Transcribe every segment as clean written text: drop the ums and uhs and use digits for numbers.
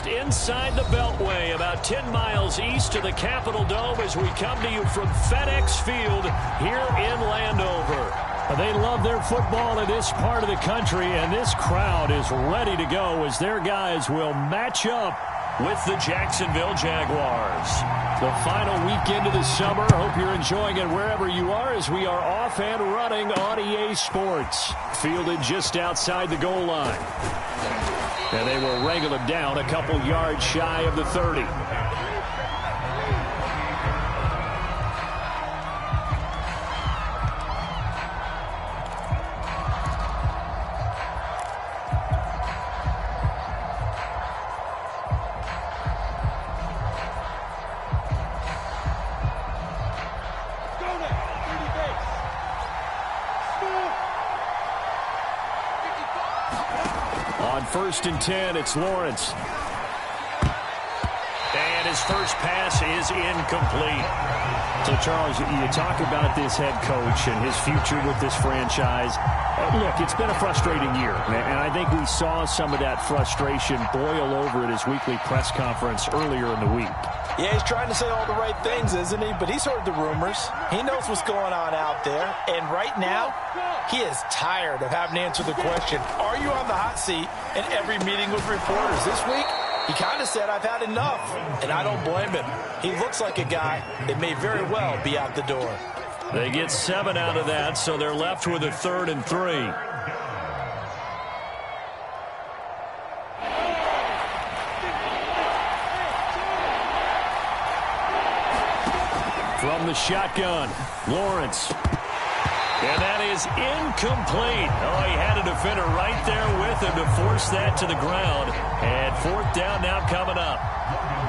just inside the Beltway, about 10 miles east of the Capitol Dome as we come to you from FedEx Field here in Landover. They love their football in this part of the country, and this crowd is ready to go as their guys will match up with the Jacksonville Jaguars. The final weekend of the summer. Hope you're enjoying it wherever you are as we are off and running on EA Sports. Fielded just outside the goal line. And they will wrangle him down a couple yards shy of the 30. First and 10, it's Lawrence. And his first pass is incomplete. So, Charles, you talk about this head coach and his future with this franchise. Look, it's been a frustrating year, and I think we saw some of that frustration boil over at his weekly press conference earlier in the week. Yeah, he's trying to say all the right things, isn't he? But he's heard the rumors. He knows what's going on out there. And right now, he is tired of having to answer the question, are you on the hot seat in every meeting with reporters? This week, he kind of said, I've had enough. And I don't blame him. He looks like a guy that may very well be out the door. They get 7 out of that, so they're left with a 3rd and 3. From the shotgun, Lawrence. And that is incomplete. Oh, he had a defender right there with him to force that to the ground. And 4th down now coming up.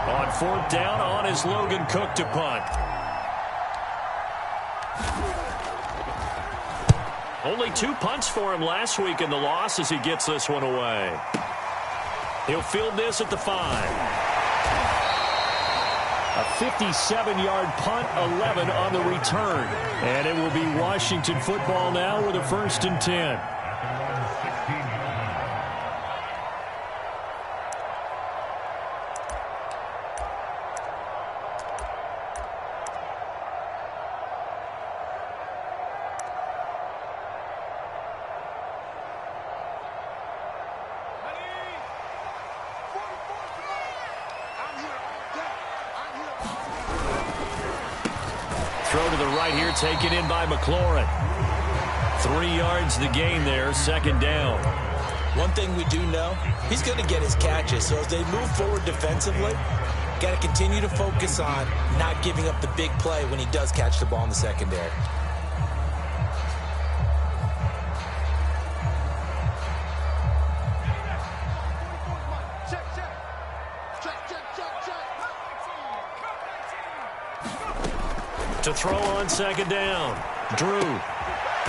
On 4th down, on is Logan Cook to punt. Only 2 punts for him last week in the loss as he gets this one away. He'll field this at the 5. A 57-yard punt, 11 on the return. And it will be Washington football now with a 1st and 10. Throw to the right here, taken in by McLaurin. 3 yards the gain there, 2nd down. One thing we do know, he's going to get his catches. So as they move forward defensively, got to continue to focus on not giving up the big play when he does catch the ball in the secondary. To throw on 2nd down. Drew.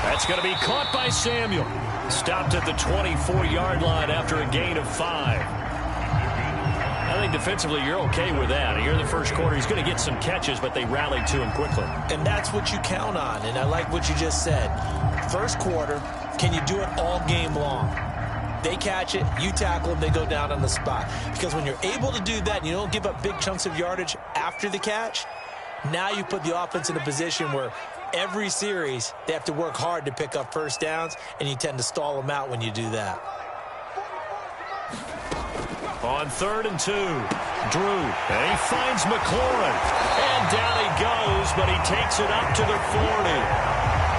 That's going to be caught by Samuel. Stopped at the 24-yard line after a gain of 5. I think defensively you're okay with that. Here in the first quarter, he's going to get some catches, but they rallied to him quickly. And that's what you count on, and I like what you just said. First quarter, can you do it all game long? They catch it, you tackle them, they go down on the spot. Because when you're able to do that and you don't give up big chunks of yardage after the catch, now you put the offense in a position where every series they have to work hard to pick up 1st downs, and you tend to stall them out when you do that. On 3rd and 2, Drew, and he finds McLaurin. And down he goes, but he takes it up to the 40.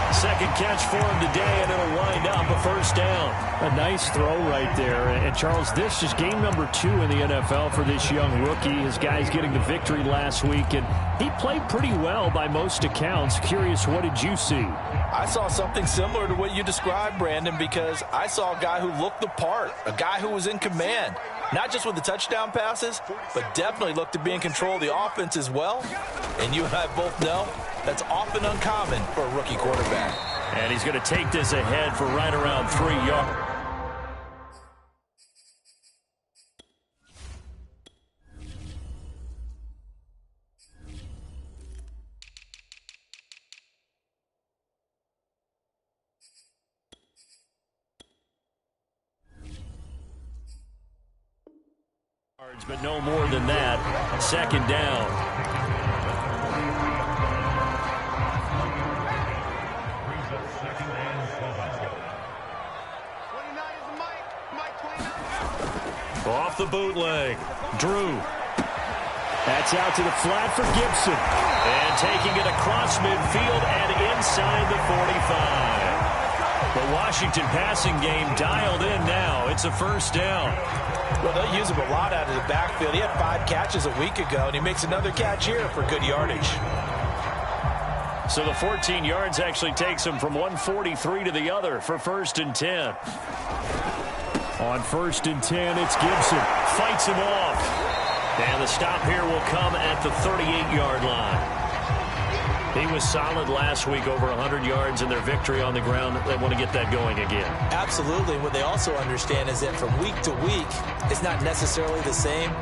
2nd catch for him today, and it'll wind up a 1st down. A nice throw right there. And Charles, this is game number 2 in the NFL for this young rookie. His guys getting the victory last week, and he played pretty well by most accounts. Curious, what did you see? I saw something similar to what you described, Brandon, because I saw a guy who looked the part, a guy who was in command. Not just with the touchdown passes, but definitely looked to be in control of the offense as well. And you and I both know that's often uncommon for a rookie quarterback. And he's going to take this ahead for right around 3 yards. But no more than that. Second down. Off the bootleg. Drew. That's out to the flat for Gibson. And taking it across midfield and inside the 45. The Washington passing game dialed in now. It's a first down. Well, they'll use him a lot out of the backfield. He had 5 catches a week ago, and he makes another catch here for good yardage. So the 14 yards actually takes him from 143 to the other for 1st and 10. On 1st and 10, it's Gibson. Fights him off. And the stop here will come at the 38-yard line. He was solid last week, over 100 yards in their victory on the ground. They want to get that going again. Absolutely. And what they also understand is that from week to week, it's not necessarily the same,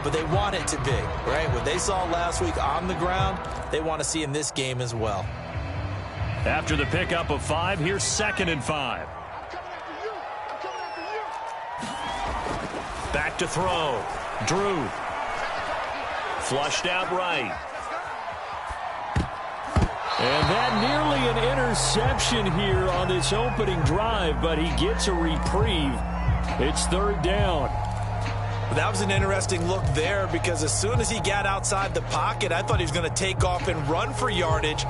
but they want it to be, right? What they saw last week on the ground, they want to see in this game as well. After the pickup of 5, here's 2nd and 5. Back to throw. Drew. Flushed out right. And that nearly an interception here on this opening drive, but he gets a reprieve. It's 3rd down. That was an interesting look there because as soon as he got outside the pocket, I thought he was going to take off and run for yardage.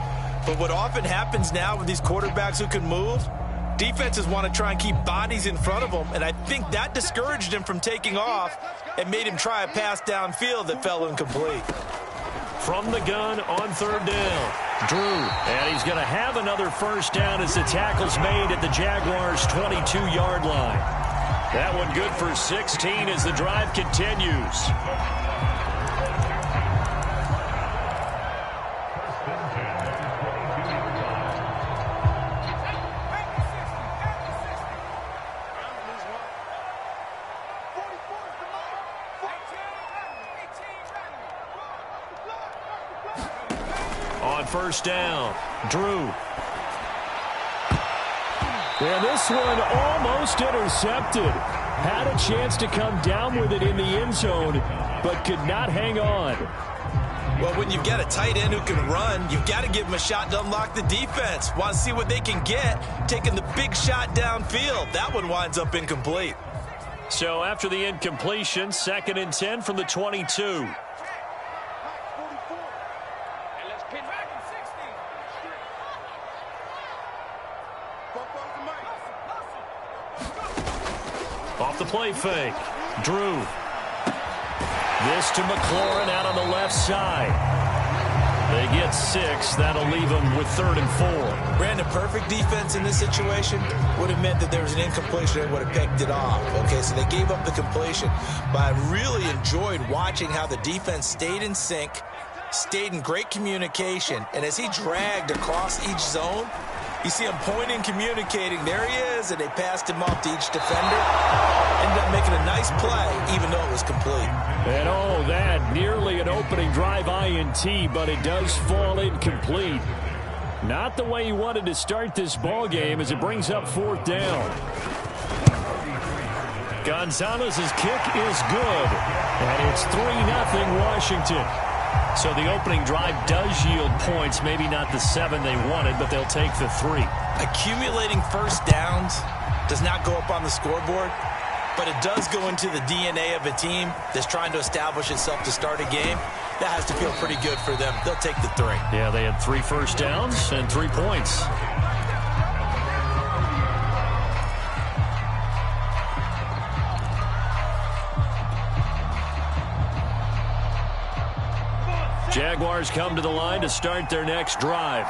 But what often happens now with these quarterbacks who can move, defenses want to try and keep bodies in front of them, and I think that discouraged him from taking off and made him try a pass downfield that fell incomplete. From the gun on 3rd down. Drew, and he's going to have another first down as the tackle's made at the Jaguars' 22-yard line. That one good for 16 as the drive continues. On 1st down, Drew. And this one almost intercepted. Had a chance to come down with it in the end zone, but could not hang on. Well, when you've got a tight end who can run, you've got to give him a shot to unlock the defense. Want to see what they can get, taking the big shot downfield. That one winds up incomplete. So after the incompletion, 2nd and 10 from the 22. Off the play fake. Drew. This to McLaurin out on the left side. They get 6. That'll leave them with 3rd and 4. Brandon, perfect defense in this situation would have meant that there was an incompletion. They would have picked it off. Okay, so they gave up the completion. But I really enjoyed watching how the defense stayed in sync, stayed in great communication, and as he dragged across each zone, you see him pointing, communicating. There he is, and they passed him off to each defender. Ended up making a nice play, even though it was complete. And oh, that nearly an opening drive INT, but it does fall incomplete. Not the way he wanted to start this ball game as it brings up 4th down. Gonzalez's kick is good, and it's 3-0 Washington. So the opening drive does yield points, maybe not the 7 they wanted, but they'll take the 3. Accumulating first downs does not go up on the scoreboard, but it does go into the DNA of a team that's trying to establish itself to start a game. That has to feel pretty good for them. They'll take the 3. Yeah, they had 3 first downs and 3 points. Jaguars come to the line to start their next drive.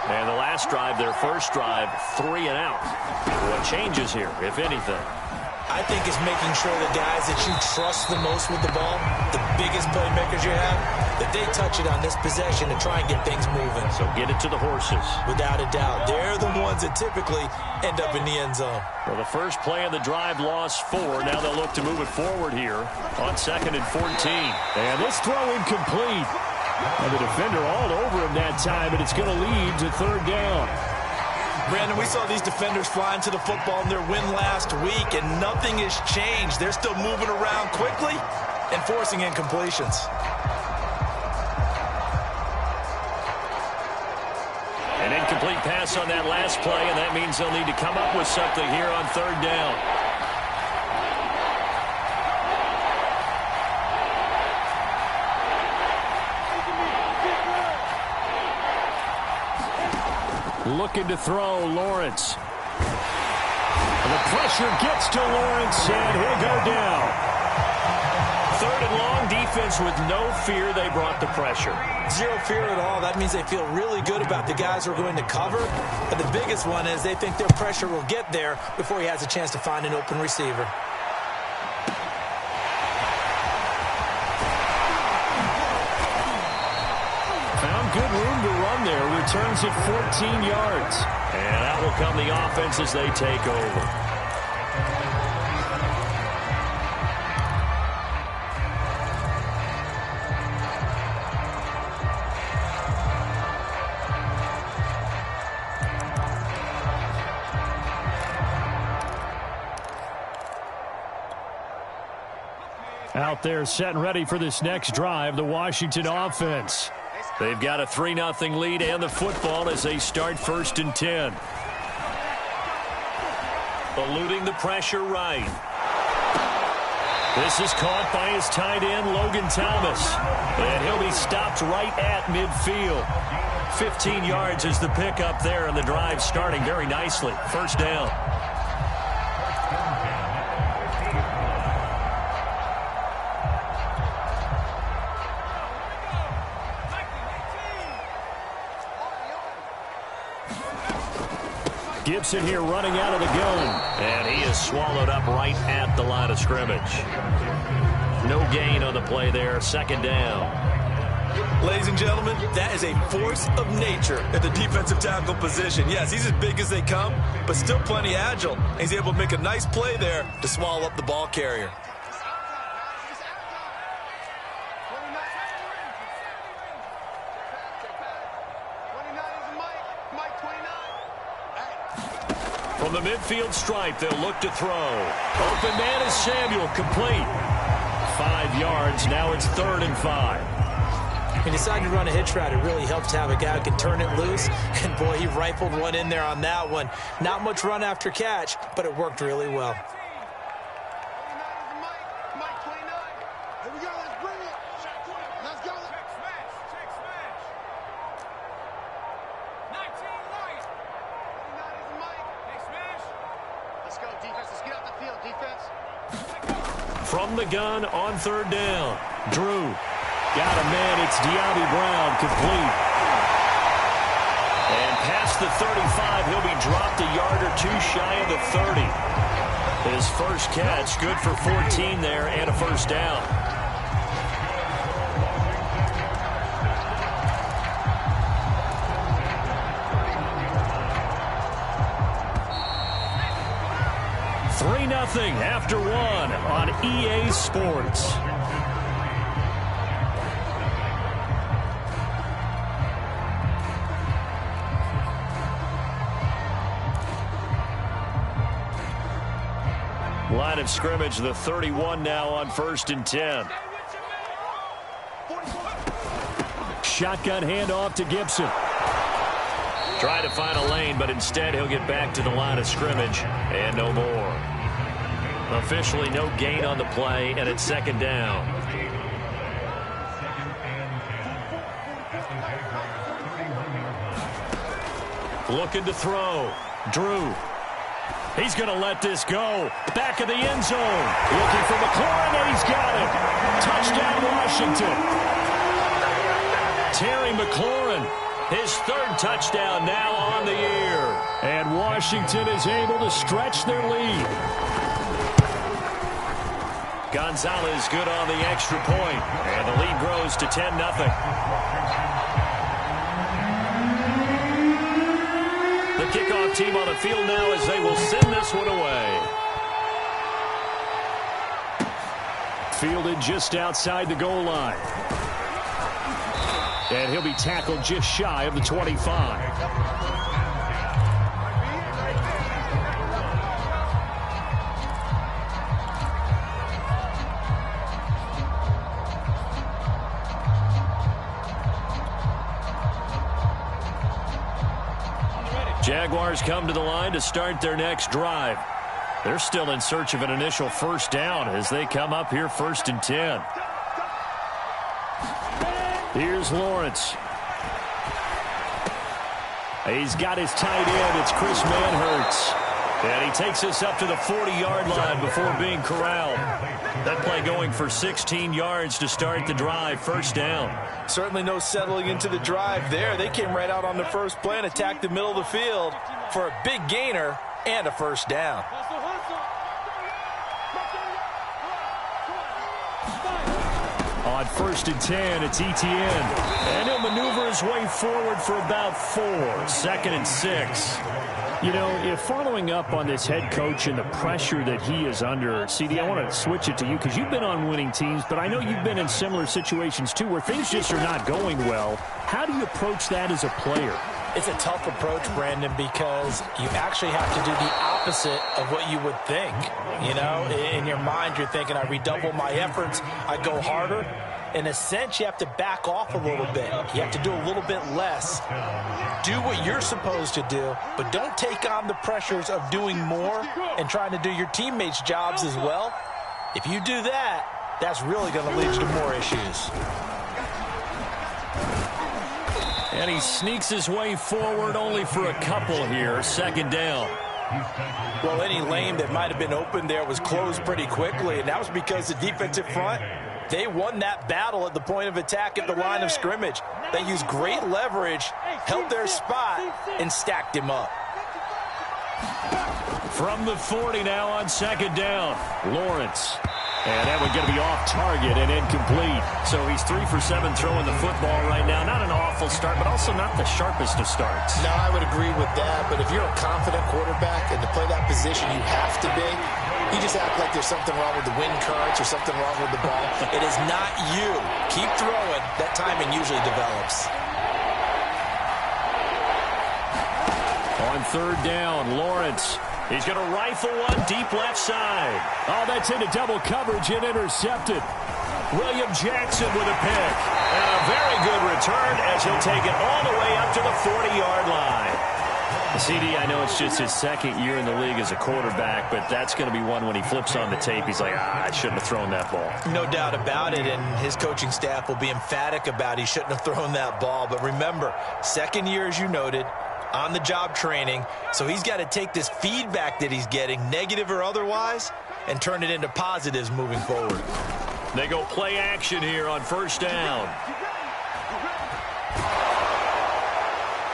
And the last drive, their first drive, 3 and out. What changes here, if anything? I think it's making sure the guys that you trust the most with the ball, the biggest playmakers you have, that they touch it on this possession and try and get things moving. So get it to the horses. Without a doubt. They're the ones that typically end up in the end zone. Well, the first play of the drive lost 4. Now they'll look to move it forward here on 2nd and 14. And this throw incomplete. And the defender all over him that time, and it's going to lead to 3rd down. Brandon, we saw these defenders flying to the football in their win last week, and nothing has changed. They're still moving around quickly, and forcing incompletions. An incomplete pass on that last play, and that means they'll need to come up with something here on third down. Looking to throw, Lawrence. The pressure gets to Lawrence, and he'll go down. Third and long, defense with no fear. They brought the pressure. Zero fear at all. That means they feel really good about the guys who are going to cover. But the biggest one is they think their pressure will get there before he has a chance to find an open receiver. Found good room to run there. Returns it 14 yards. And out will come the offense as they take over. Out there set and ready for this next drive, the Washington offense. They've got a 3-0 lead and the football as they start 1st and 10. Eluding the pressure right. This is caught by his tight end, Logan Thomas. And he'll be stopped right at midfield. 15 yards is the pickup there, and the drive starting very nicely. 1st down. Gibson here running out of the gun. And he is swallowed up right at the line of scrimmage. No gain on the play there. 2nd down. Ladies and gentlemen, that is a force of nature at the defensive tackle position. Yes, he's as big as they come, but still plenty agile. He's able to make a nice play there to swallow up the ball carrier. From the midfield stripe, they'll look to throw. Open man is Samuel, complete. 5 yards, now it's 3rd and 5. He decided to run a hitch route. It really helped to have a guy who can turn it loose. And, boy, he rifled one in there on that one. Not much run after catch, but it worked really well. From the gun on 3rd down. Drew. Got a man. It's De'Ami Brown, complete. And past the 35, he'll be dropped a yard or 2 shy of the 30. His first catch, good for 14 there and a 1st down. Nothing after 1 on EA Sports. Line of scrimmage, the 31 now on 1st and 10. Shotgun handoff to Gibson. Try to find a lane, but instead he'll get back to the line of scrimmage and no more. Officially no gain on the play, and it's 2nd down. Looking to throw. Drew. He's going to let this go. Back of the end zone. Looking for McLaurin, and he's got it. Touchdown, Washington. Terry McLaurin, his 3rd touchdown now on the year. And Washington is able to stretch their lead. Gonzalez good on the extra point, and the lead grows to 10-0. The kickoff team on the field now as they will send this one away. Fielded just outside the goal line. And he'll be tackled just shy of the 25. Jaguars come to the line to start their next drive. They're still in search of an initial first down as they come up here 1st and 10. Here's Lawrence. He's got his tight end. It's Chris Manhertz. And he takes us up to the 40-yard line before being corralled. That play going for 16 yards to start the drive. First down. Certainly no settling into the drive there. They came right out on the first play and attacked the middle of the field for a big gainer and a first down. On 1st and 10, it's Etienne. And he'll maneuver his way forward for about 4. 2nd and 6. You know, if following up on this head coach and the pressure that he is under, CD, I want to switch it to you because you've been on winning teams, but I know you've been in similar situations too where things just are not going well. How do you approach that as a player? It's a tough approach, Brandon, because you actually have to do the opposite of what you would think. You know, in your mind, you're thinking, I redouble my efforts, I go harder. In a sense, you have to back off a little bit. You have to do a little bit less. Do what you're supposed to do, but don't take on the pressures of doing more and trying to do your teammates' jobs as well. If you do that, that's really going to lead you to more issues. And he sneaks his way forward only for a couple here. 2nd down. Well, any lane that might have been open there was closed pretty quickly, and that was because the defensive front, they won that battle at the point of attack at the line of scrimmage. They used great leverage, held their spot, and stacked him up. From the 40 now on 2nd down, Lawrence. And that one going to be off target and incomplete. So he's 3 for 7 throwing the football right now. Not an awful start, but also not the sharpest of starts. No, I would agree with that. But if you're a confident quarterback and to play that position, you have to be. You just act like there's something wrong with the wind currents or something wrong with the ball. It is not you. Keep throwing. That timing usually develops. On 3rd down, Lawrence. He's going to rifle one deep left side. Oh, that's into double coverage and intercepted. William Jackson with a pick. And a very good return as he'll take it all the way up to the 40-yard line. CD, I know it's just his 2nd year in the league as a quarterback, but that's going to be one when he flips on the tape. He's like, I shouldn't have thrown that ball. No doubt about it, and his coaching staff will be emphatic about he shouldn't have thrown that ball. But remember, 2nd year, as you noted, on-the-job training, so he's got to take this feedback that he's getting, negative or otherwise, and turn it into positives moving forward. They go play action here on 1st down.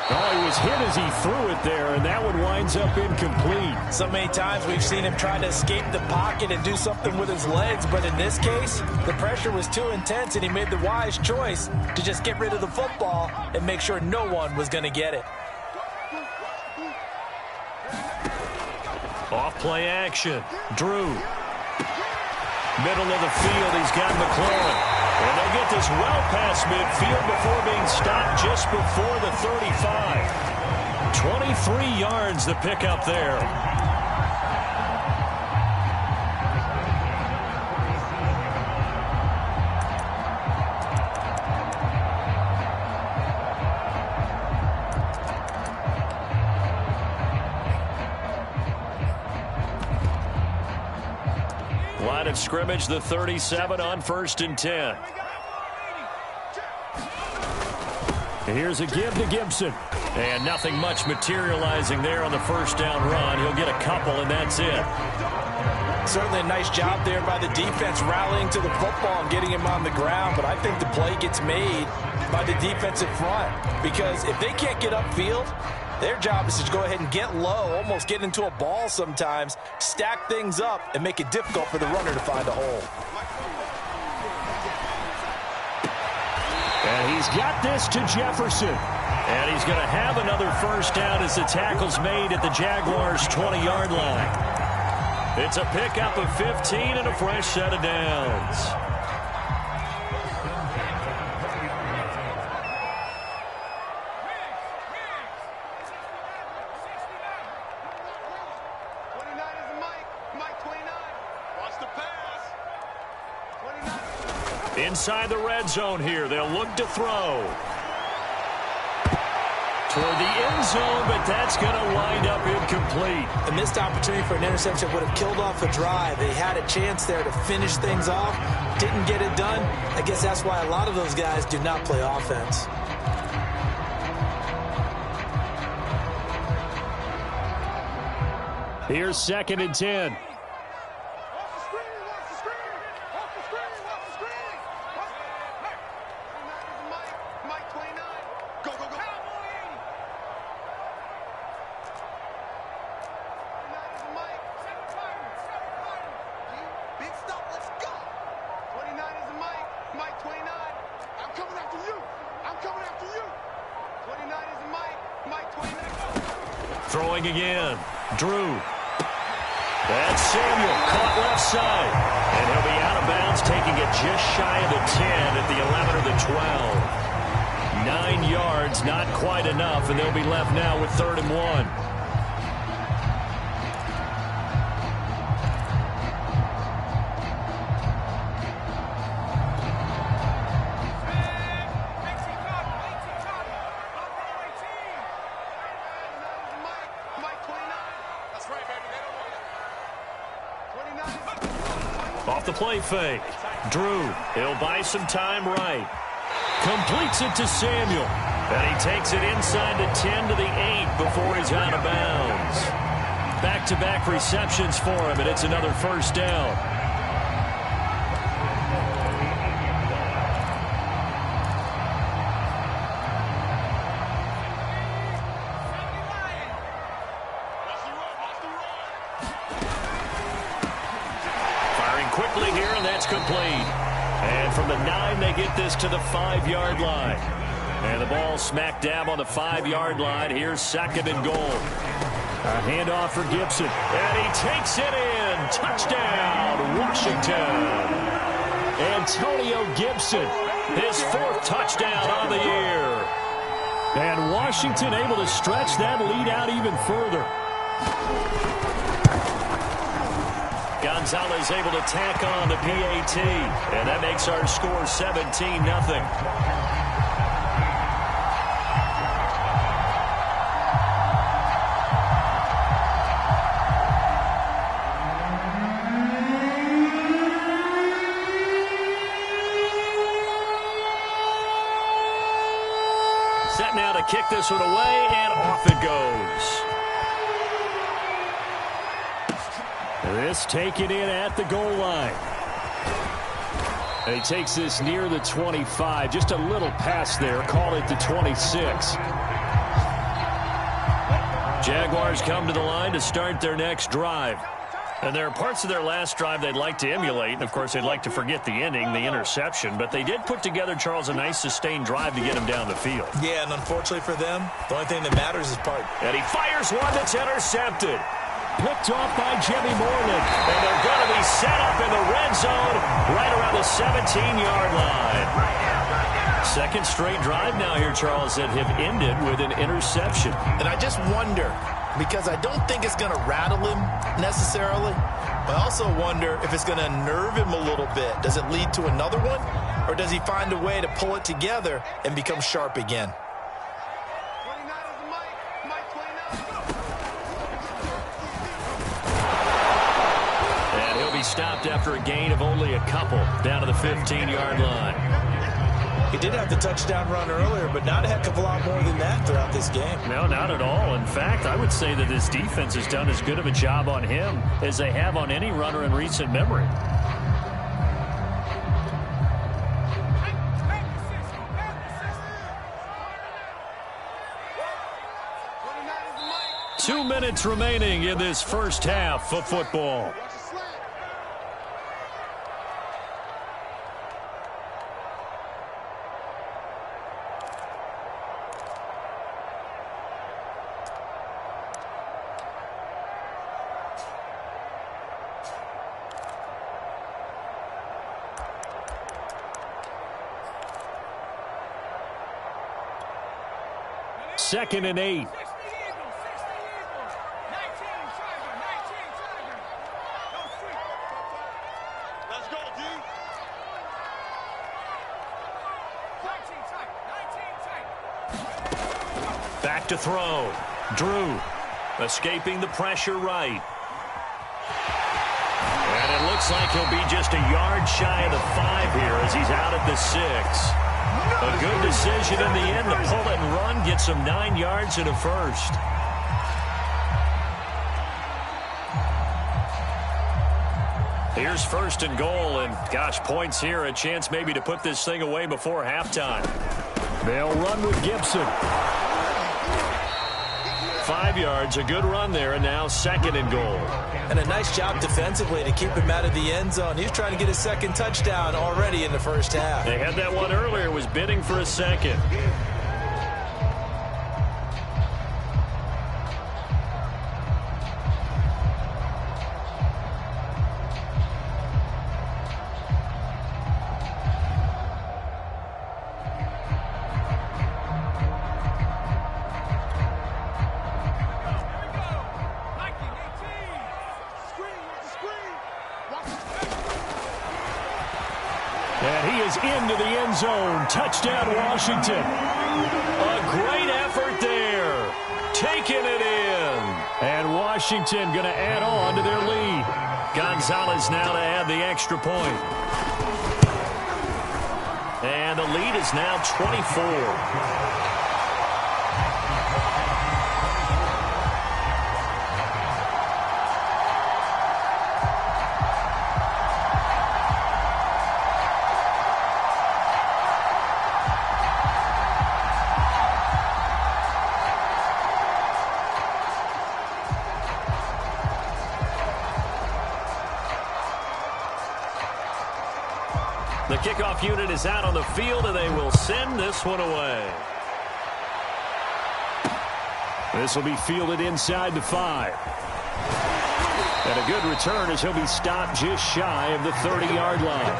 Oh, he was hit as he threw it there, and that one winds up incomplete. So many times we've seen him try to escape the pocket and do something with his legs, but in this case, the pressure was too intense, and he made the wise choice to just get rid of the football and make sure no one was going to get it. Off play action. Drew. Middle of the field, he's got McLaurin. And they get this well past midfield before being stopped just before the 35. 23 yards the pickup there. Line of scrimmage, the 37 on 1st and 10. Here's a give to Gibson. And nothing much materializing there on the 1st down run. He'll get a couple, and that's it. Certainly a nice job there by the defense rallying to the football and getting him on the ground. But I think the play gets made by the defensive front. Because if they can't get upfield, their job is to go ahead and get low, almost get into a ball sometimes, stack things up, and make it difficult for the runner to find a hole. And he's got this to Jefferson. And he's going to have another 1st down as the tackle's made at the Jaguars' 20-yard line. It's a pickup of 15 and a fresh set of downs. Inside the red zone here, they'll look to throw. toward the end zone, but that's going to wind up incomplete. A missed opportunity for an interception would have killed off a drive. They had a chance there to finish things off. Didn't get it done. I guess that's why a lot of those guys do not play offense. Here's 2nd and 10. Throwing again. Drew. That's Samuel, caught left side. And he'll be out of bounds, taking it just shy of the 10 at the 11 or the 12. 9 yards, not quite enough, and they'll be left now with 3rd and 1. Off the play fake. Drew, he'll buy some time right. Completes it to Samuel. And he takes it inside the 10 to the 8 before he's out of bounds. Back-to-back receptions for him, and it's another 1st down. Quickly here, and that's complete. And from the 9, they get this to the 5-yard line. And the ball smack dab on the 5-yard line. Here's 2nd and goal. A handoff for Gibson. And he takes it in. Touchdown, Washington. Antonio Gibson, his 4th touchdown on the year. And Washington able to stretch that lead out even further. Gonzalez able to tack on the PAT, and that makes our score 17-0. Set now to kick this one away, and off it goes. This taken in at the goal line. And he takes this near the 25. Just a little pass there. Call it the 26. Jaguars come to the line to start their next drive. And there are parts of their last drive they'd like to emulate. And, of course, they'd like to forget the ending, the interception. But they did put together, Charles, a nice sustained drive to get him down the field. Yeah, and unfortunately for them, the only thing that matters is part. And he fires one that's intercepted. Picked off by Jimmy Moreland. And they're going to be set up in the red zone right around the 17-yard line. 2nd straight drive now here, Charles, that have ended with an interception. And I just wonder, because I don't think it's going to rattle him necessarily, but I also wonder if it's going to nerve him a little bit. Does it lead to another one? Or does he find a way to pull it together and become sharp again? Stopped after a gain of only a couple down to the 15-yard line. He did have the touchdown run earlier, but not a heck of a lot more than that throughout this game. No, not at all. In fact, I would say that this defense has done as good of a job on him as they have on any runner in recent memory. Two minutes remaining in this first half of football. Second and 8. Back to throw. Drew escaping the pressure right. And it looks like he'll be just a yard shy of the 5 here as he's out at the 6. A good decision in the end to pull it and run, gets him 9 yards and a first. Here's 1st and goal, and gosh, points here, a chance maybe to put this thing away before halftime. They'll run with Gibson. 5 yards, a good run there, and now 2nd and goal. And a nice job defensively to keep him out of the end zone. He was trying to get his 2nd touchdown already in the first half. They had that one earlier, was bidding for a 2nd. And he is into the end zone. Touchdown, Washington. A great effort there. Taking it in. And Washington going to add on to their lead. Gonzalez now to add the extra point. And the lead is now 24. The kickoff unit is out on the field, and they will send this one away. This will be fielded inside the 5. And a good return as he'll be stopped just shy of the 30-yard line.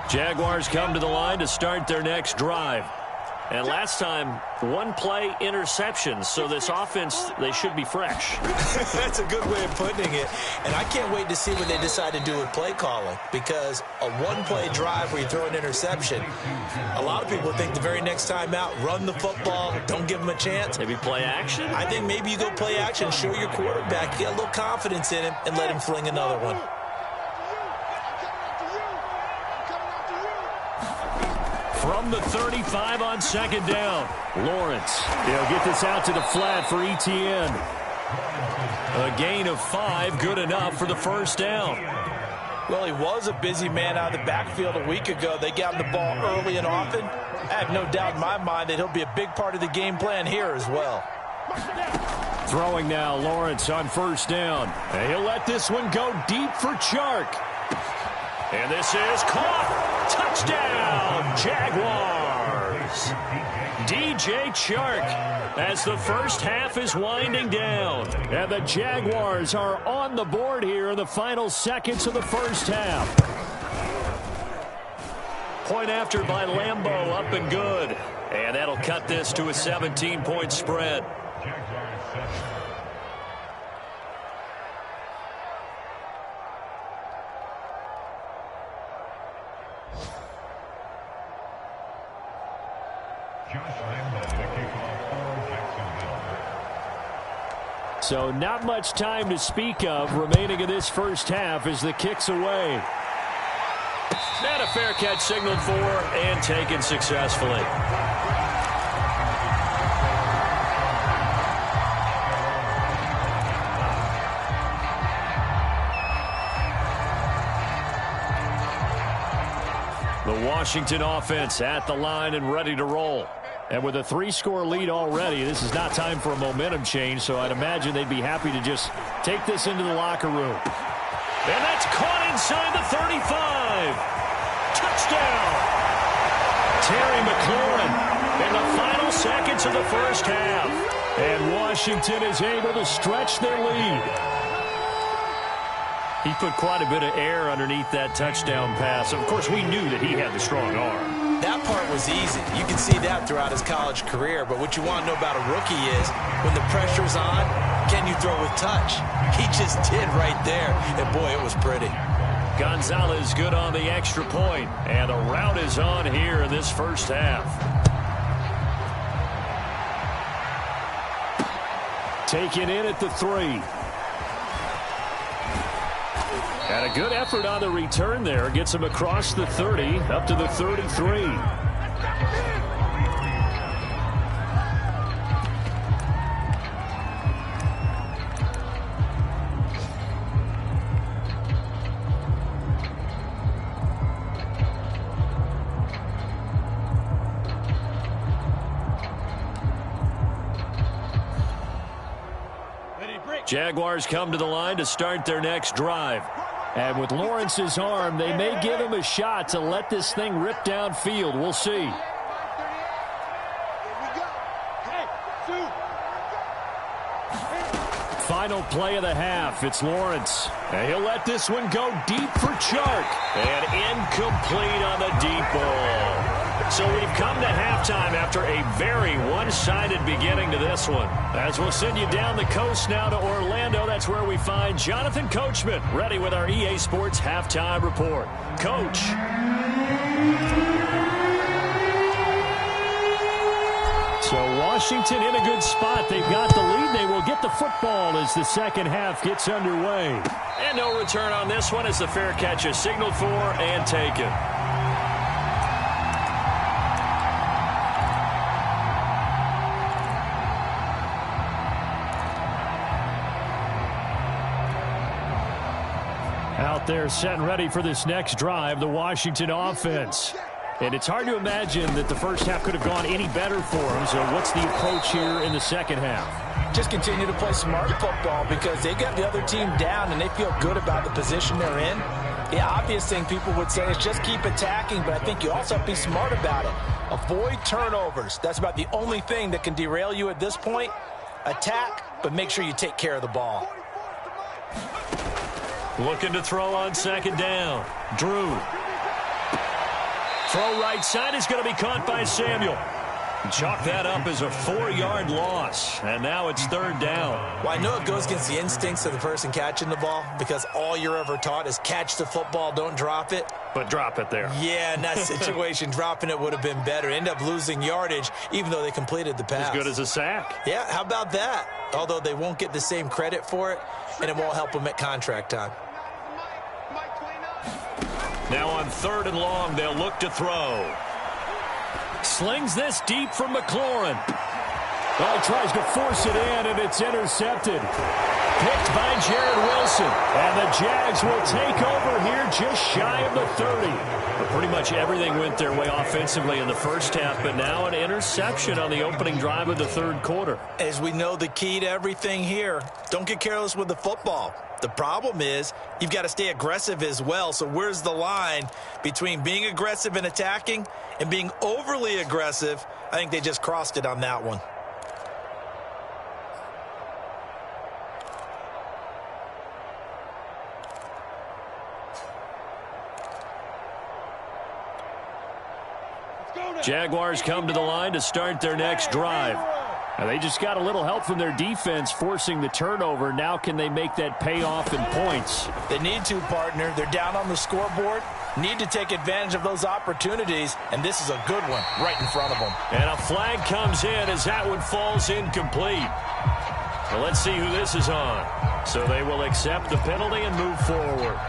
Jaguars come to the line to start their next drive. And last time, 1 play interception. So this offense, they should be fresh. That's a good way of putting it. And I can't wait to see what they decide to do with play calling. Because a 1-play drive where you throw an interception, a lot of people think the very next time out, run the football, don't give them a chance. Maybe play action? I think maybe you go play action, show your quarterback, get a little confidence in him, and let him fling another one. From the 35 on 2nd down. Lawrence, he'll get this out to the flat for Etienne. A gain of 5, good enough for the 1st down. Well, he was a busy man out of the backfield a week ago. They got him the ball early and often. I have no doubt in my mind that he'll be a big part of the game plan here as well. Throwing now, Lawrence on 1st down. And he'll let this one go deep for Chark. And this is caught. Touchdown, Jaguars. DJ Chark as the first half is winding down. And the Jaguars are on the board here in the final seconds of the first half. Point after by Lambeau, up and good. And that'll cut this to a 17-point spread. So not much time to speak of remaining in this first half as the kick's away. And a fair catch signaled for and taken successfully. The Washington offense at the line and ready to roll. And with a 3-score lead already, this is not time for a momentum change, so I'd imagine they'd be happy to just take this into the locker room. And that's caught inside the 35. Touchdown. Terry McLaurin in the final seconds of the first half. And Washington is able to stretch their lead. He put quite a bit of air underneath that touchdown pass. Of course, we knew that he had the strong arm. That part was easy. You can see that throughout his college career. But what you want to know about a rookie is when the pressure's on, can you throw with touch? He just did right there. And, boy, it was pretty. Gonzalez good on the extra point. And the rout is on here in this first half. Taken in at the 3. And a good effort on the return there. Gets him across the 30, up to the 33. Jaguars come to the line to start their next drive. And with Lawrence's arm, they may give him a shot to let this thing rip downfield. We'll see. Final play of the half. It's Lawrence. And he'll let this one go deep for Chark. And incomplete on the deep ball. So we've come to halftime after a very one-sided beginning to this one. As we'll send you down the coast now to Orlando, that's where we find Jonathan Coachman, ready with our EA Sports Halftime Report. Coach. So Washington in a good spot. They've got the lead. They will get the football as the second half gets underway. And no return on this one as the fair catch is signaled for and taken. Out there set and ready for this next drive, the Washington offense. And it's hard to imagine that the first half could have gone any better for them. So what's the approach here in the second half? Just continue to play smart football because they got the other team down and they feel good about the position they're in. The obvious thing people would say is just keep attacking, but I think you also have to be smart about it. Avoid turnovers. That's about the only thing that can derail you at this point. Attack, but make sure you take care of the ball. Looking to throw on second down. Drew. Throw right side is going to be caught by Samuel. Chalk that up as a 4-yard loss. And now it's third down. Well, I know it goes against the instincts of the person catching the ball because all you're ever taught is catch the football, don't drop it. But drop it there. Yeah, in that situation, dropping it would have been better. End up losing yardage, even though they completed the pass. As good as a sack. Yeah, how about that? Although they won't get the same credit for it, and it won't help them at contract time. Now on third and long, they'll look to throw. Slings this deep from McLaurin. Well, he tries to force it in, and it's intercepted. Picked by Jared Wilson. And the Jags will take over here just shy of the 30. But pretty much everything went their way offensively in the first half, but now an interception on the opening drive of the third quarter. As we know, the key to everything here, don't get careless with the football. The problem is you've got to stay aggressive as well. So where's the line between being aggressive and attacking and being overly aggressive? I think they just crossed it on that one. Jaguars come to the line to start their next drive. Now they just got a little help from their defense forcing the turnover. Now can they make that pay off in points? They need to, partner. They're down on the scoreboard. Need to take advantage of those opportunities, and this is a good one right in front of them. And a flag comes in as that one falls incomplete. Well, let's see who this is on. So they will accept the penalty and move forward.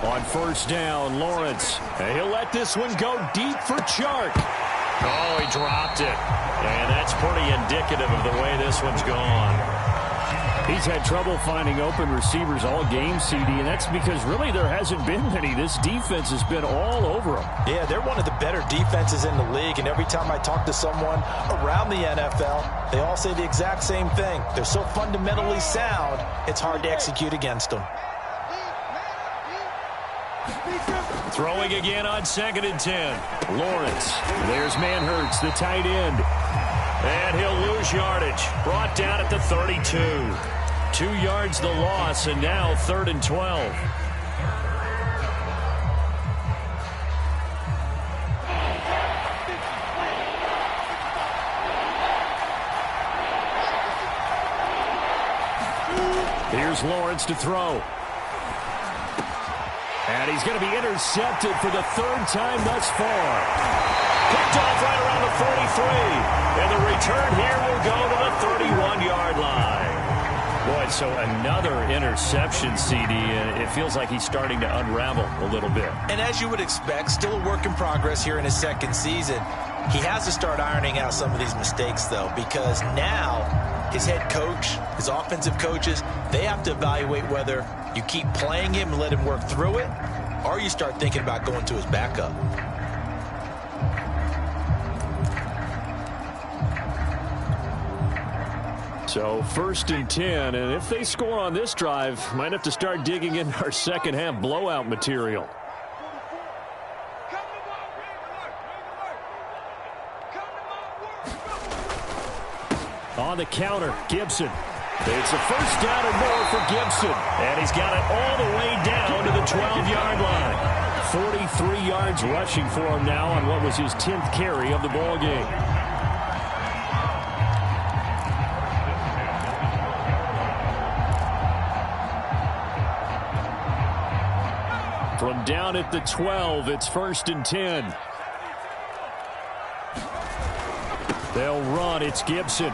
On first down, Lawrence. And he'll let this one go deep for Chark. Oh, he dropped it. And that's pretty indicative of the way this one's gone. He's had trouble finding open receivers all game, CD, and that's because really there hasn't been many. This defense has been all over them. Yeah, they're one of the better defenses in the league, and every time I talk to someone around the NFL, they all say the exact same thing. They're so fundamentally sound, it's hard to execute against them. Throwing again on 2nd and 10. Lawrence. There's Manhurts, the tight end. And he'll lose yardage. Brought down at the 32. 2 yards the loss, and now 3rd and 12. Here's Lawrence to throw. And he's going to be intercepted for the 3rd time thus far. Picked off right around the 43. And the return here will go to the 31-yard line. Boy, so another interception, CD, and it feels like he's starting to unravel a little bit. And as you would expect, still a work in progress here in his 2nd season. He has to start ironing out some of these mistakes, though, because now his head coach, his offensive coaches, they have to evaluate whether you keep playing him and let him work through it, or you start thinking about going to his backup. So 1st and 10, and if they score on this drive, might have to start digging in our second half blowout material. On the counter, Gibson. It's a 1st down and more for Gibson. And he's got it all the way down to the 12-yard line. 43 yards rushing for him now on what was his 10th carry of the ball game. From down at the 12, it's 1st and 10. They'll run. It's Gibson.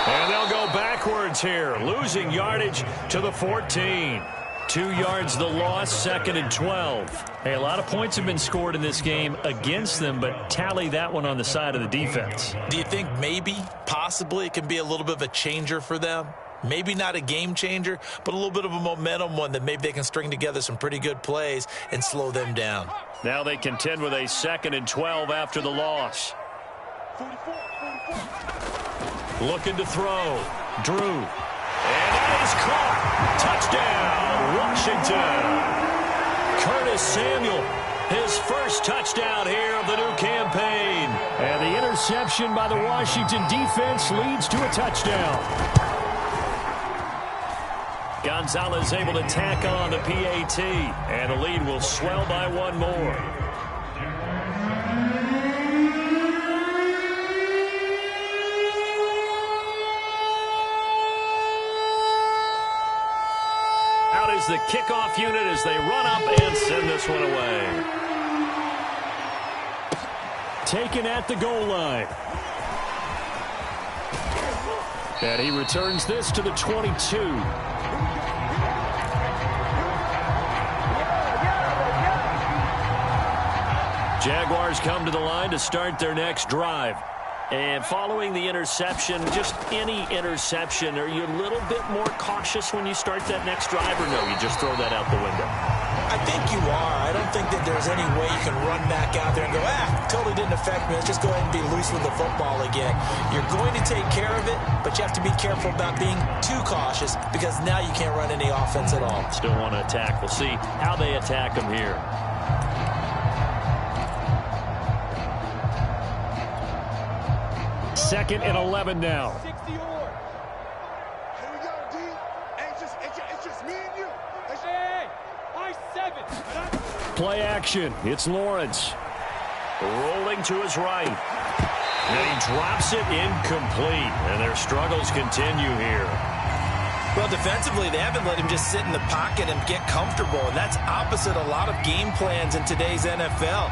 And they'll go backwards here, losing yardage to the 14. 2 yards the loss, 2nd and 12. Hey, a lot of points have been scored in this game against them, but tally that one on the side of the defense. Do you think maybe, possibly, it can be a little bit of a changer for them? Maybe not a game changer, but a little bit of a momentum one that maybe they can string together some pretty good plays and slow them down. Now they contend with a 2nd and 12 after the loss. Looking to throw. Drew. And that is caught. Touchdown, Washington. Curtis Samuel, his 1st touchdown here of the new campaign. And the interception by the Washington defense leads to a touchdown. Gonzalez able to tack on the PAT, and the lead will swell by 1 more. Out is the kickoff unit as they run up and send this one away. Taken at the goal line. And he returns this to the 22. Jaguars come to the line to start their next drive. And following the interception, just any interception, are you a little bit more cautious when you start that next drive, or no, you just throw that out the window? I think you are. I don't think that there's any way you can run back out there and go, totally didn't affect me. Let's just go ahead and be loose with the football again. You're going to take care of it, but you have to be careful about being too cautious because now you can't run any offense at all. Still want to attack. We'll see how they attack them here. Second and 11 now. Play action. It's Lawrence. Rolling to his right. And he drops it incomplete. And their struggles continue here. Well, defensively, they haven't let him just sit in the pocket and get comfortable. And that's opposite a lot of game plans in today's NFL.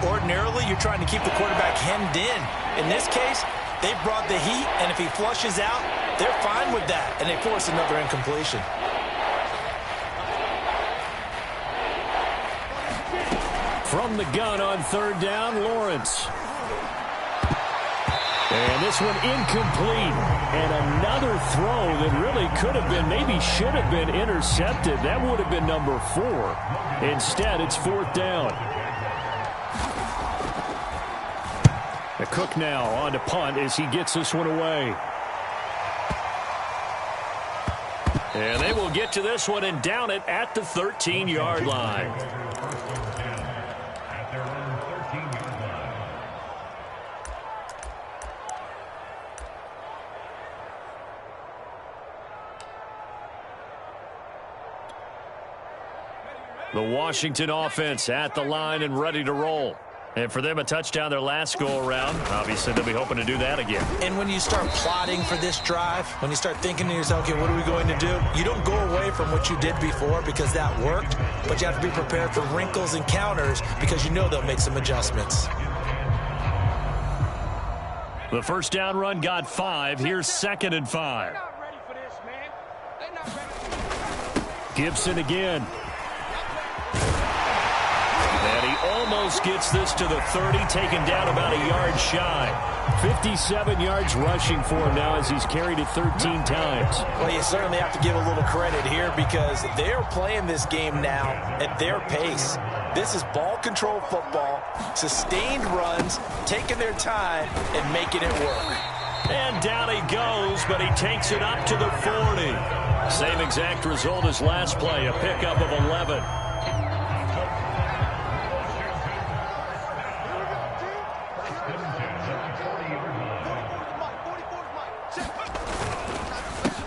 Ordinarily, you're trying to keep the quarterback hemmed in. In this case, they brought the heat, and if he flushes out, they're fine with that, and they force another incompletion. From the gun on 3rd down, Lawrence. And this one incomplete. And another throw that really could have been, maybe should have been intercepted. That would have been number 4. Instead, it's 4th down. The Cook now on to punt as he gets this one away. And they will get to this one and down it at the 13-yard line. The Washington offense at the line and ready to roll. And for them, a touchdown their last go-around. Obviously, they'll be hoping to do that again. And when you start plotting for this drive, when you start thinking to yourself, okay, what are we going to do? You don't go away from what you did before because that worked, but you have to be prepared for wrinkles and counters because you know they'll make some adjustments. The first down run got 5. Here's 2nd and 5. Gibson again. And he almost gets this to the 30, taken down about a yard shy. 57 yards rushing for him now as he's carried it 13 times. Well, you certainly have to give a little credit here because they're playing this game now at their pace. This is ball control football, sustained runs, taking their time and making it work. And down he goes, but he takes it up to the 40. Same exact result as last play, a pickup of 11.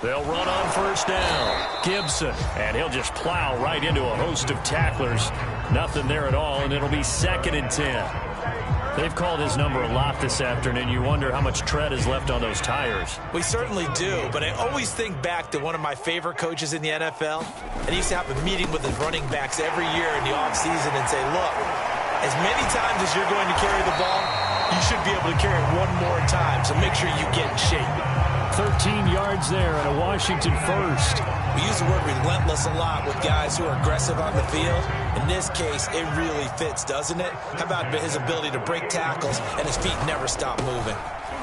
They'll run on first down. Gibson, and he'll just plow right into a host of tacklers. Nothing there at all, and it'll be 2nd and 10. They've called his number a lot this afternoon. You wonder how much tread is left on those tires. We certainly do, but I always think back to one of my favorite coaches in the NFL, and he used to have a meeting with his running backs every year in the offseason and say, look, as many times as you're going to carry the ball, you should be able to carry it one more time, so make sure you get in shape. 13 yards there and a Washington first. We use the word relentless a lot with guys who are aggressive on the field. In this case, it really fits, doesn't it? How about his ability to break tackles and his feet never stop moving?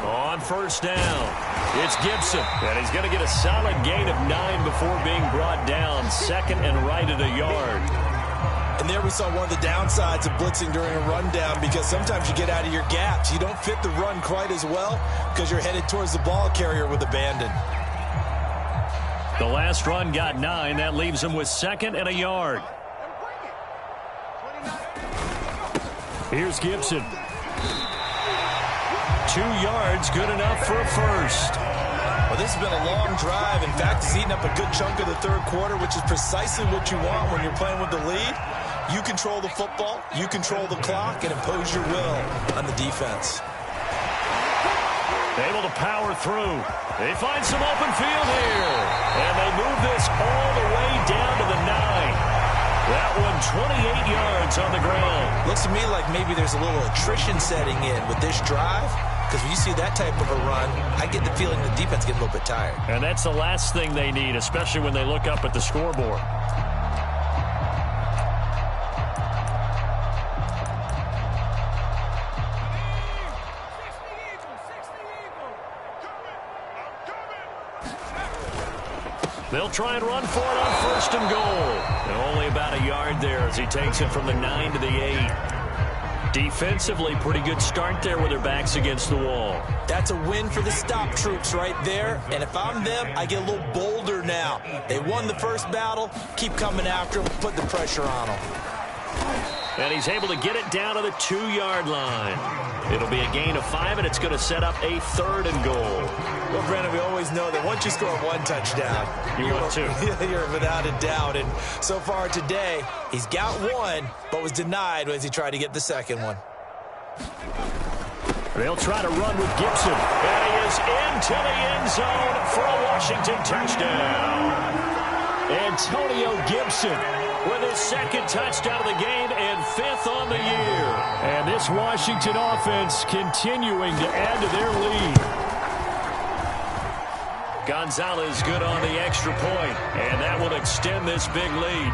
On first down, it's Gibson. And he's going to get a solid gain of 9 before being brought down. 2nd and right at a yard. And there we saw one of the downsides of blitzing during a rundown because sometimes you get out of your gaps. You don't fit the run quite as well because you're headed towards the ball carrier with abandon. The last run got 9. That leaves him with 2nd and a yard. Here's Gibson. 2 yards, good enough for a first. Well, this has been a long drive. In fact, he's eaten up a good chunk of the third quarter, which is precisely what you want when you're playing with the lead. You control the football, you control the clock, and impose your will on the defense. Able to power through. They find some open field here. And they move this all the way down to the 9. That one 28 yards on the ground. Looks to me like maybe there's a little attrition setting in with this drive. Because when you see that type of a run, I get the feeling the defense gets a little bit tired. And that's the last thing they need, especially when they look up at the scoreboard. They'll try and run for it on 1st and goal. And only about a yard there as he takes it from the 9 to the 8. Defensively, pretty good start there with their backs against the wall. That's a win for the stop troops right there. And if I'm them, I get a little bolder now. They won the first battle. Keep coming after them. Put the pressure on them. And he's able to get it down to the 2-yard line. It'll be a gain of 5, and it's going to set up a 3rd and goal. Well, Brandon, we always know that once you score one touchdown, you're without a doubt. And so far today, he's got one, but was denied as he tried to get the second one. They'll try to run with Gibson. And he is into the end zone for a Washington touchdown. Antonio Gibson with his 2nd touchdown of the game and 5th on the year. And this Washington offense continuing to add to their lead. Gonzalez good on the extra point, and that will extend this big lead.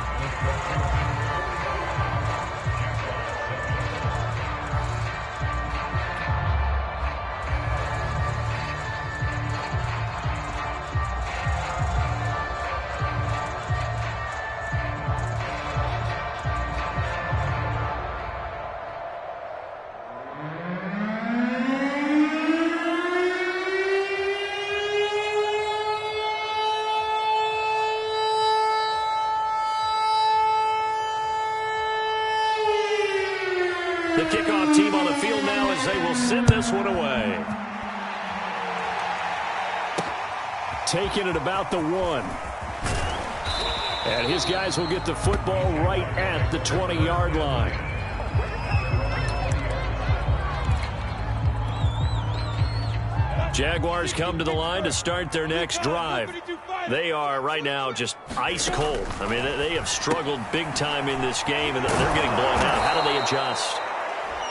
The kickoff team on the field now as they will send this one away. Taking it about the 1. And his guys will get the football right at the 20-yard line. Jaguars come to the line to start their next drive. They are right now just ice cold. I mean, they have struggled big time in this game, and they're getting blown out. How do they adjust?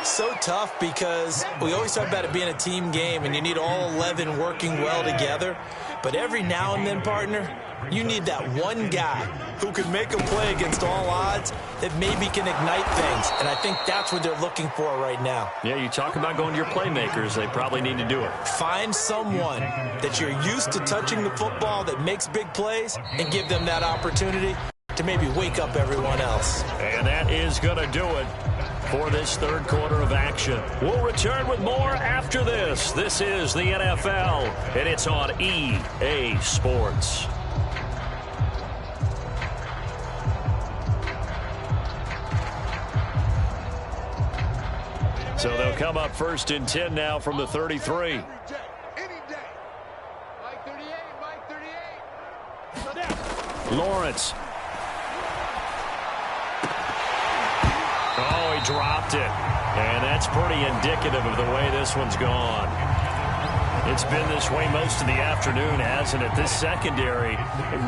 So tough because we always talk about it being a team game, and you need all 11 working well together. But every now and then, partner, you need that one guy who can make a play against all odds that maybe can ignite things. And I think that's what they're looking for right now. Yeah, you talk about going to your playmakers. They probably need to do it. Find someone that you're used to touching the football that makes big plays and give them that opportunity to maybe wake up everyone else. And that is going to do it for this third quarter of action. We'll return with more after this. This is the NFL, and it's on EA Sports. So they'll come up 1st and 10 now from the 33. Lawrence. Oh, he dropped it. And that's pretty indicative of the way this one's gone. It's been this way most of the afternoon, hasn't it? This secondary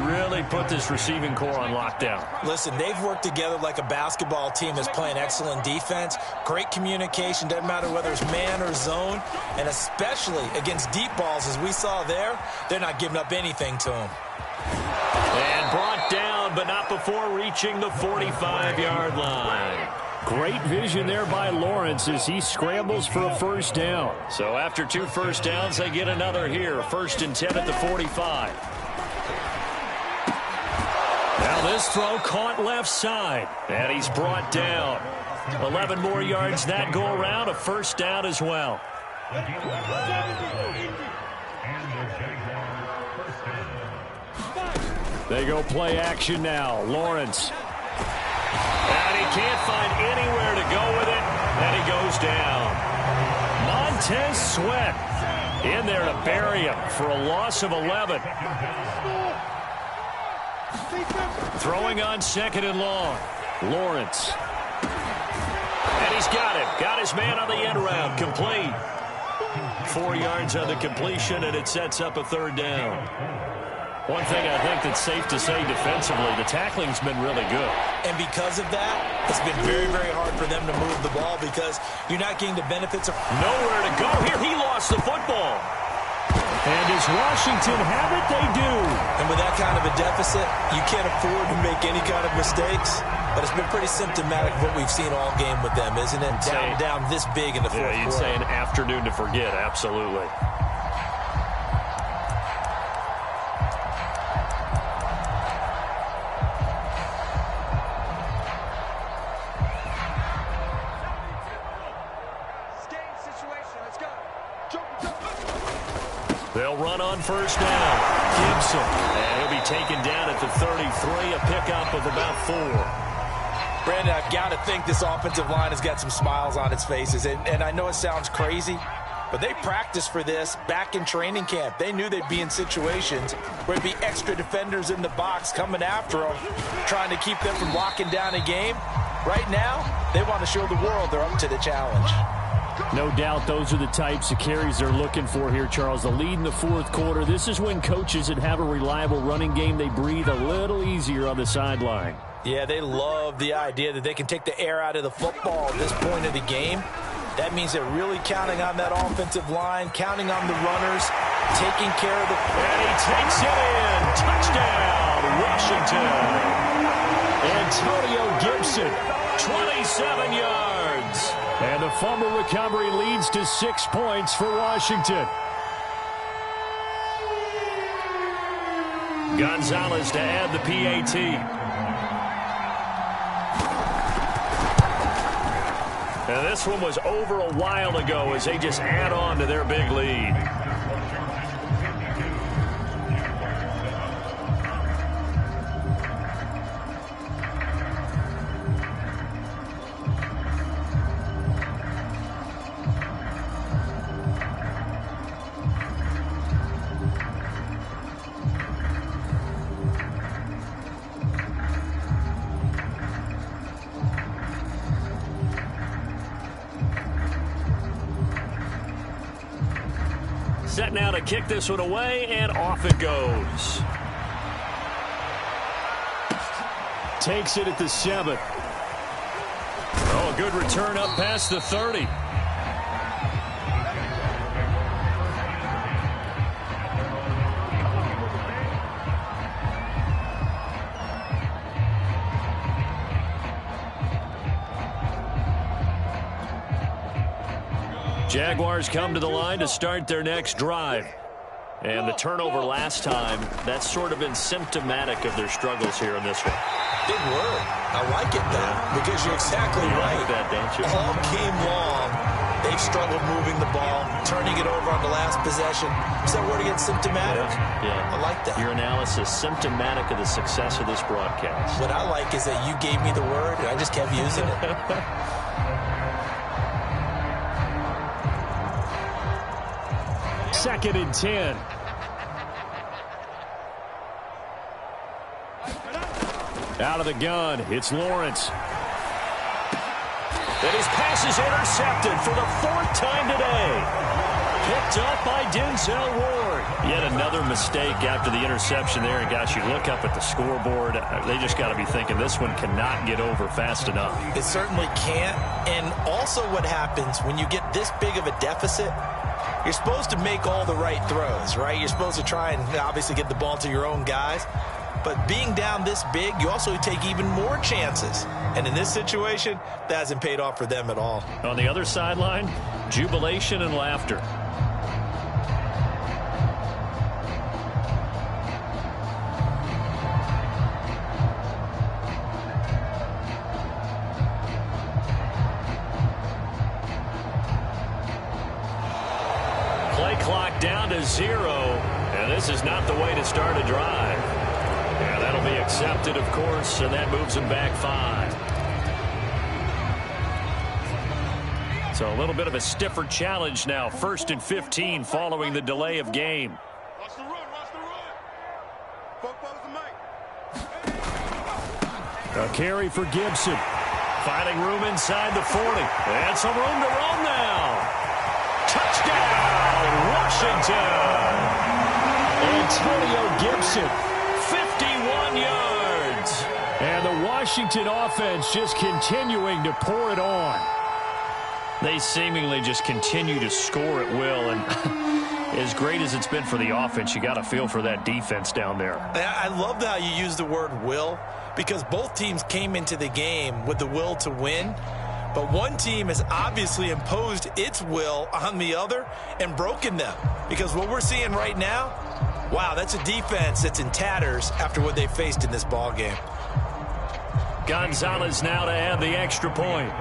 really put this receiving core on lockdown. Listen, they've worked together like a basketball team that's playing excellent defense. Great communication, doesn't matter whether it's man or zone. And especially against deep balls, as we saw there, they're not giving up anything to them. And brought down, but not before reaching the 45-yard line. Great vision there by Lawrence as he scrambles for a first down. So after 2 first downs, they get another here. 1st and 10 at the 45. Now this throw caught left side. And he's brought down. 11 more yards that go around. A first down as well. They go play action now. Lawrence. And he can't find anywhere to go with it. And he goes down. Montez Sweat in there to bury him for a loss of 11. Throwing on 2nd and long. Lawrence. And he's got it. Got his man on the end round. Complete. 4 yards on the completion, and it sets up a 3rd down. One thing I think that's safe to say defensively, the tackling's been really good. And because of that, it's been very, very hard for them to move the ball because you're not getting the benefits of... Nowhere to go here. He lost the football. And does Washington have it? They do. And with that kind of a deficit, you can't afford to make any kind of mistakes. But it's been pretty symptomatic of what we've seen all game with them, isn't it? Down this big in the fourth quarter. You'd say an afternoon to forget, absolutely. They'll run on first down. Gibson. And he'll be taken down at the 33, a pickup of about 4. Brandon, I've got to think this offensive line has got some smiles on its faces. And I know it sounds crazy, but they practiced for this back in training camp. They knew they'd be in situations where there'd be extra defenders in the box coming after them, trying to keep them from locking down a game. Right now, they want to show the world they're up to the challenge. No doubt those are the types of carries they're looking for here, Charles. The lead in the fourth quarter. This is when coaches that have a reliable running game, they breathe a little easier on the sideline. Yeah, they love the idea that they can take the air out of the football at this point of the game. That means they're really counting on that offensive line, counting on the runners, taking care of the... And he takes it in. Touchdown, Washington. Antonio Gibson, 27 yards. And the fumble recovery leads to 6 points for Washington. Gonzalez to add the PAT. And this one was over a while ago as they just add on to their big lead. set now to kick this one away, and off it goes. Takes it at the 7. Oh, a good return up past the 30. Jaguars come to the line to start their next drive. And the turnover last time, that's sort of been symptomatic of their struggles here in this one. Big word. I like it, though, because you're exactly right. Like that, don't you? All game long, they've struggled moving the ball, turning it over on the last possession. Is that word again, symptomatic? Yeah. I like that. Your analysis, symptomatic of the success of this broadcast. What I like is that you gave me the word, and I just kept using it. Second and 10. Out of the gun, it's Lawrence. And his pass is intercepted for the 4th time today. Picked up by Denzel Ward. Yet another mistake after the interception there. And, gosh, you look up at the scoreboard. They just got to be thinking this one cannot get over fast enough. It certainly can't. And also what happens when you get this big of a deficit, you're supposed to make all the right throws, right? You're supposed to try and obviously get the ball to your own guys. But being down this big, you also take even more chances. And in this situation, that hasn't paid off for them at all. On the other sideline, jubilation and laughter. Play clock down to 0, and this is not the way to start a drive. Yeah, that'll be accepted, of course, and that moves them back 5. So a little bit of a stiffer challenge now. 1st and 15 following the delay of game. Watch the run, watch the run. Fuck the A carry for Gibson. Finding room inside the 40. And some room to run now. Touchdown, Washington. Antonio Gibson, 51 yards. And the Washington offense just continuing to pour it on. They seemingly just continue to score at will. And as great as it's been for the offense, you got to feel for that defense down there. I love how you use the word will, because both teams came into the game with the will to win. But one team has obviously imposed its will on the other and broken them. Because what we're seeing right now, wow, that's a defense that's in tatters after what they faced in this ball game. Gonzalez now to add the extra point.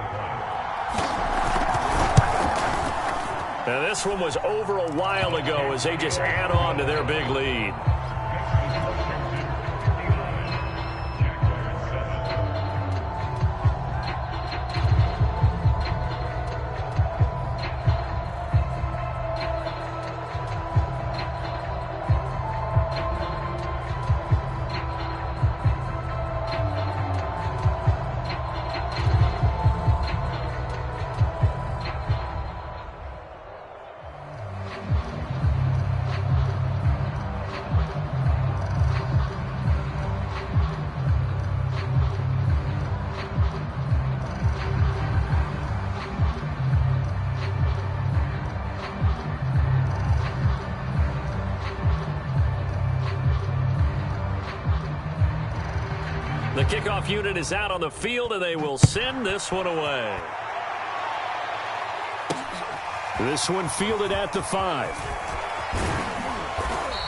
Now this one was over a while ago as they just add on to their big lead. The kickoff unit is out on the field, and they will send this one away. This one fielded at the 5.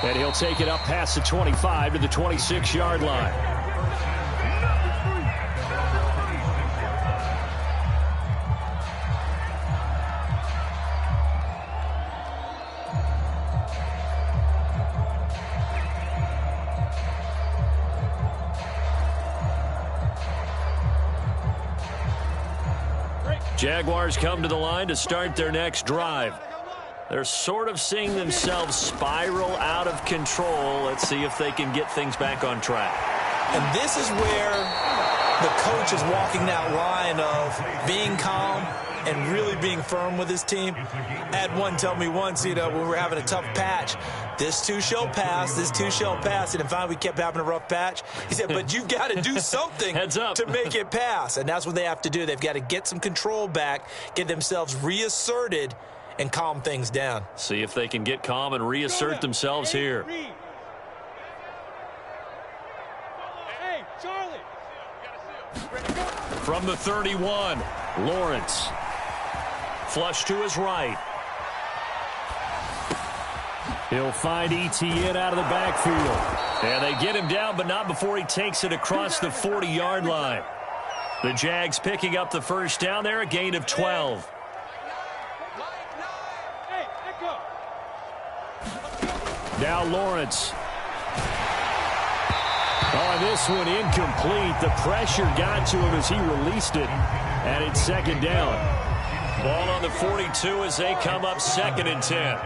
And he'll take it up past the 25 to the 26-yard line. Jaguars come to the line to start their next drive. They're sort of seeing themselves spiral out of control. Let's see if they can get things back on track. And this is where the coach is walking that line of being calm and really being firm with his team. I had one tell me once, when we were having a tough patch, this too shall pass, this too shall pass. And finally we kept having a rough patch. He said, but you've got to do something to make it pass. And that's what they have to do. They've got to get some control back, get themselves reasserted, and calm things down. See if they can get calm and reassert themselves here. Hey, Charlie. From the 31, Lawrence. Flush to his right. He'll find Etienne out of the backfield. And they get him down, but not before he takes it across the 40-yard line. The Jags picking up the first down there, a gain of 12. Now Lawrence. Oh, this one incomplete. The pressure got to him as he released it. And it's second down. Ball on the 42 as they come up 2nd and 10.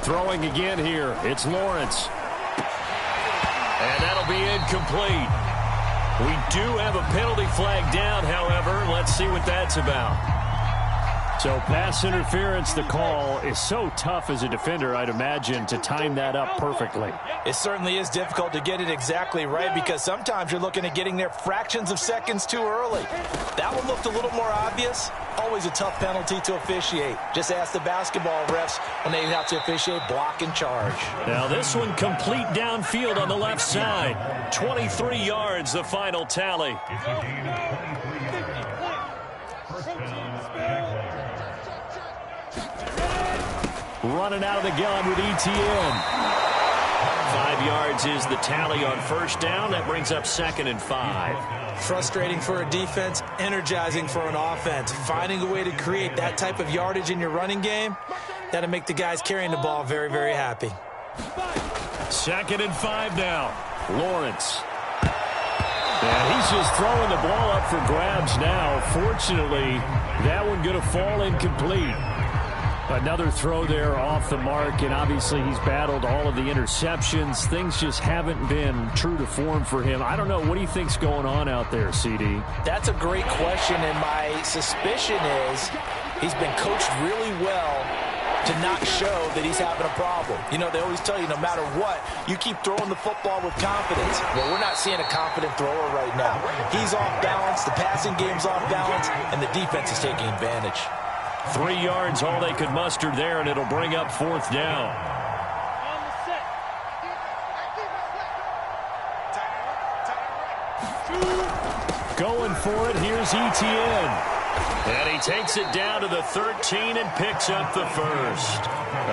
Throwing again here. It's Lawrence. And that'll be incomplete. We do have a penalty flag down, however. Let's see what that's about. So pass interference, the call is so tough as a defender, I'd imagine, to time that up perfectly. It certainly is difficult to get it exactly right because sometimes you're looking at getting there fractions of seconds too early. That one looked a little more obvious. Always a tough penalty to officiate. Just ask the basketball refs when they have to officiate block and charge. Now this one complete downfield on the left side. 23 yards, the final tally. Running out of the gun with Etienne. 5 yards is the tally on first down. That brings up 2nd and 5. Frustrating for a defense, energizing for an offense. Finding a way to create that type of yardage in your running game, that'll make the guys carrying the ball very, very happy. 2nd and 5 now. Lawrence. And he's just throwing the ball up for grabs now. Fortunately, that one going to fall incomplete. Another throw there off the mark, and obviously he's battled all of the interceptions. Things just haven't been true to form for him. I don't know. What do you think's going on out there, CD? That's a great question, and my suspicion is he's been coached really well to not show that he's having a problem. They always tell you no matter what, you keep throwing the football with confidence. Well, we're not seeing a confident thrower right now. He's off balance, the passing game's off balance, and the defense is taking advantage. 3 yards, all they could muster there, and it'll bring up 4th down. Going for it, here's Etienne. And he takes it down to the 13 and picks up the first.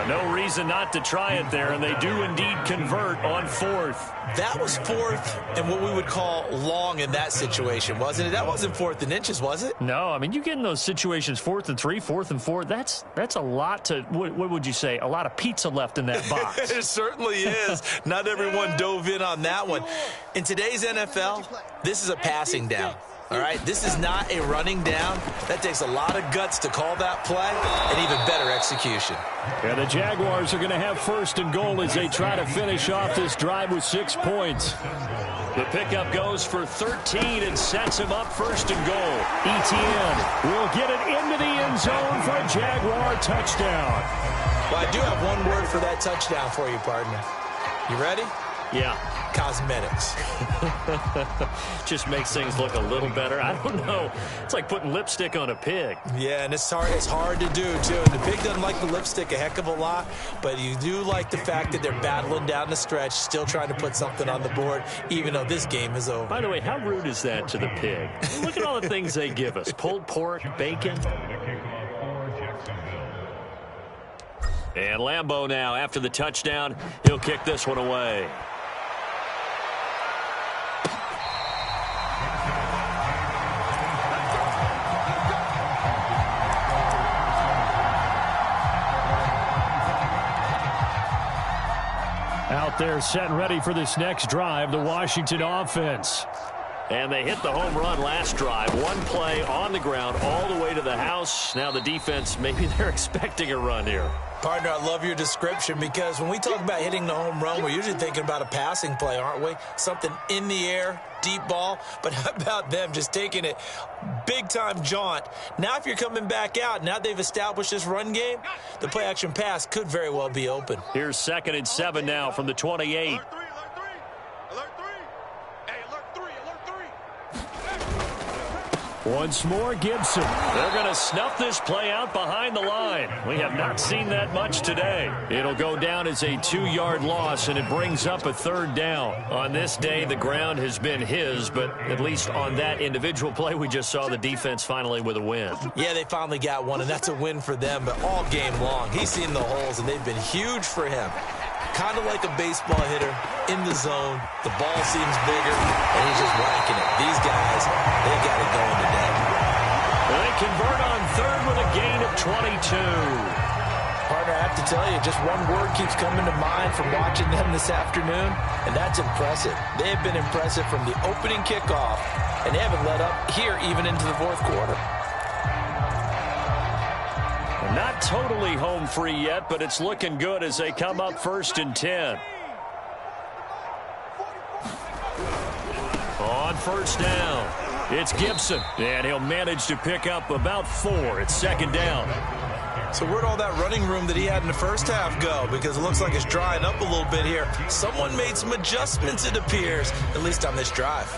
No reason not to try it there, and they do indeed convert on 4th. That was 4th and what we would call long in that situation, wasn't it? That wasn't 4th and inches, was it? No, I mean, you get in those situations 4th and 3, 4th and 4. That's a lot to, what would you say, a lot of pizza left in that box. It certainly is. Not everyone dove in on that one. In today's NFL, this is a passing down. All right, this is not a running down. That takes a lot of guts to call that play and even better execution. And the Jaguars are going to have 1st and goal as they try to finish off this drive with 6 points. The pickup goes for 13 and sets him up 1st and goal. Etienne will get it into the end zone for a Jaguar touchdown. Well, I do have one word for that touchdown for you, partner. You ready? Yeah. Cosmetics. Just makes things look a little better. I don't know. It's like putting lipstick on a pig. Yeah, and it's hard to do, too. And the pig doesn't like the lipstick a heck of a lot, but you do like the fact that they're battling down the stretch, still trying to put something on the board, even though this game is over. By the way, how rude is that to the pig? Look at all the things they give us. Pulled pork, bacon. And Lambeau now, after the touchdown, he'll kick this one away. Out there set and ready for this next drive, the Washington offense. And they hit the home run last drive. One play on the ground all the way to the house. Now the defense, maybe they're expecting a run here. Partner, I love your description because when we talk about hitting the home run, we're usually thinking about a passing play, aren't we? Something in the air, deep ball. But how about them just taking it big-time jaunt. Now if you're coming back out, now they've established this run game, the play-action pass could very well be open. Here's 2nd and 7 now from the 28. Alert 3, alert 3. Hey, alert 3, alert 3. Once more, Gibson. They're going to snuff this play out behind the line. We have not seen that much today. It'll go down as a 2-yard loss, and it brings up a 3rd down. On this day, the ground has been his, but at least on that individual play, we just saw the defense finally with a win. Yeah, they finally got one, and that's a win for them, but all game long, he's seen the holes, and they've been huge for him. Kind of like a baseball hitter in the zone. The ball seems bigger, and he's just whacking it. These guys, they got it going today. They convert on 3rd with a gain of 22. Partner, I have to tell you, just one word keeps coming to mind from watching them this afternoon, and that's impressive. They have been impressive from the opening kickoff, and they haven't let up here even into the 4th quarter. Not totally home free yet, but it's looking good as they come up 1st and 10. On 1st down, it's Gibson, and he'll manage to pick up about 4. It's 2nd down. So where'd all that running room that he had in the first half go? Because it looks like it's drying up a little bit here. Someone made some adjustments, it appears, at least on this drive.